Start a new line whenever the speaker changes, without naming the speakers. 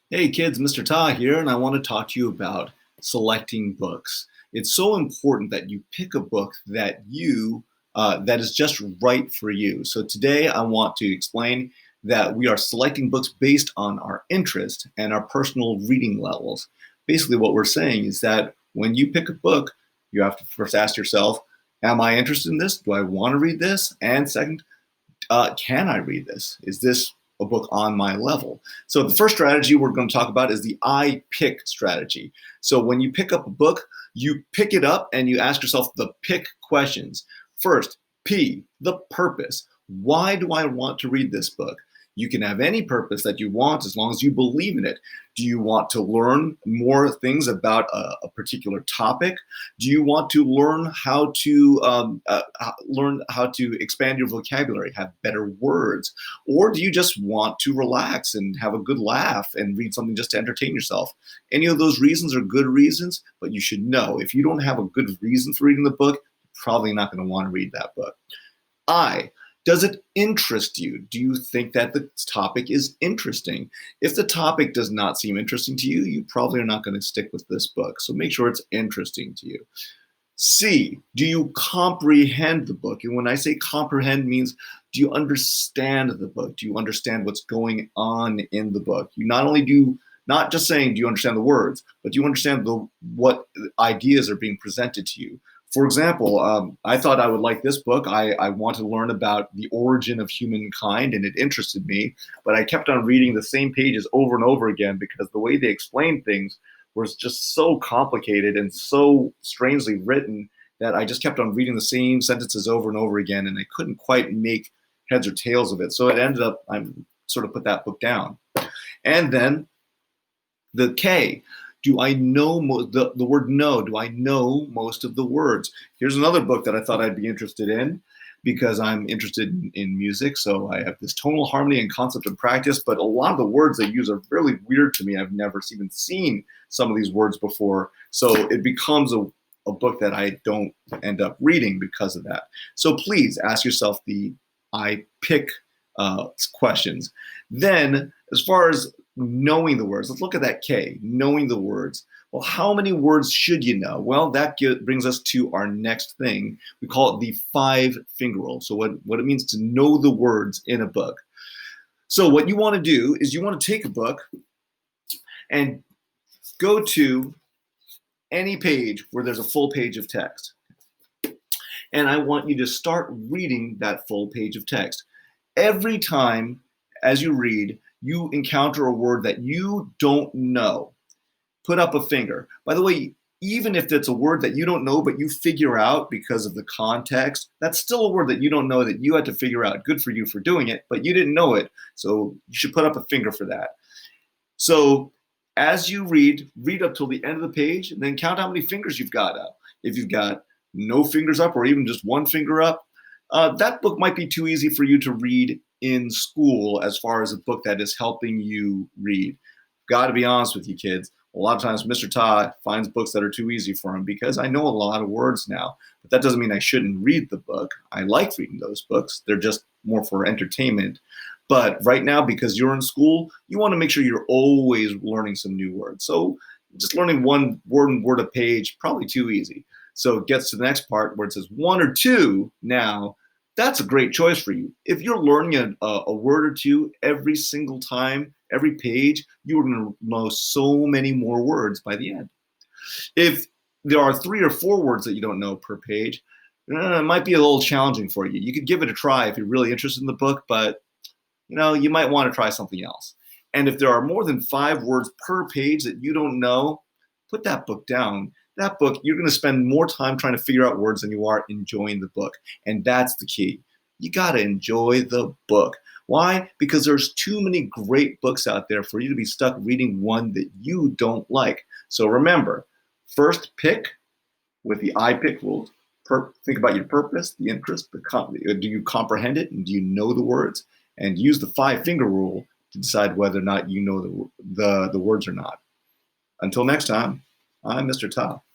Hey kids, Mr. Ta here, and I want to talk to you about selecting books. It's so important that you pick a book that is just right for you. So today I want to explain that we are selecting books based on our interest and our personal reading levels. Basically, what we're saying is that when you pick a book, you have to first ask yourself, am I interested in this? Do I want to read this? And second, can I read this? Is this a book on my level? So the first strategy we're going to talk about is the I pick strategy. So when you pick up a book, you pick it up and you ask yourself the pick questions. First, P, the purpose. Why do I want to read this book? You can have any purpose that you want as long as you believe in it. Do you want to learn more things about a particular topic? Do you want to learn how to expand your vocabulary, have better words, or do you just want to relax and have a good laugh and read something just to entertain yourself? Any of those reasons are good reasons, but you should know if you don't have a good reason for reading the book, you're probably not going to want to read that book. I, does it interest you? Do you think that the topic is interesting? If the topic does not seem interesting to you, you probably are not going to stick with this book. So make sure it's interesting to you. C, do you comprehend the book? And when I say comprehend means, do you understand the book? Do you understand what's going on in the book? You not only do not just saying, do you understand the words, but do you understand what ideas are being presented to you? For example, I thought I would like this book. I wanted to learn about the origin of humankind, and it interested me. But I kept on reading the same pages over and over again because the way they explained things was just so complicated and so strangely written that I just kept on reading the same sentences over and over again, and I couldn't quite make heads or tails of it. So it ended up, I sort of put that book down. And then the K, do I know the word know? Do I know most of the words? Here's another book that I thought I'd be interested in because I'm interested in music. So I have this tonal harmony and concept and practice, but a lot of the words they use are really weird to me. I've never even seen some of these words before. So it becomes a book that I don't end up reading because of that. So please ask yourself the I pick questions. Then, as far as knowing the words, let's look at that K, knowing the words. Well, how many words should you know? Well, that brings us to our next thing. We call it the 5-finger rule. So what it means to know the words in a book. So what you want to do is you want to take a book and go to any page where there's a full page of text. And I want you to start reading that full page of text. Every time as you read, you encounter a word that you don't know, put up a finger. By the way, even if it's a word that you don't know, but you figure out because of the context, that's still a word that you don't know that you had to figure out. Good for you for doing it, but you didn't know it. So you should put up a finger for that. So as you read up till the end of the page, and then count how many fingers you've got up. If you've got no fingers up or even just one finger up, that book might be too easy for you to read in school as far as a book that is helping you read. Got to be honest with you, kids. A lot of times Mr. Todd finds books that are too easy for him because I know a lot of words now, but that doesn't mean I shouldn't read the book. I like reading those books. They're just more for entertainment. But right now, because you're in school, you want to make sure you're always learning some new words. So just learning one word a page, probably too easy. So it gets to the next part where it says 1 or 2 now. That's a great choice for you. If you're learning a word or two every single time, every page, you are going to know so many more words by the end. If there are 3 or 4 words that you don't know per page, it might be a little challenging for you. You could give it a try if you're really interested in the book, but you might want to try something else. And if there are more than 5 words per page that you don't know, put that book down. That book, you're going to spend more time trying to figure out words than you are enjoying the book. And that's the key. You got to enjoy the book. Why? Because there's too many great books out there for you to be stuck reading one that you don't like. So remember, first pick with the I pick rules. Think about your purpose, the interest, do you comprehend it, and do you know the words? And use the 5-finger rule to decide whether or not you know the words or not. Until next time, I'm Mr. Top.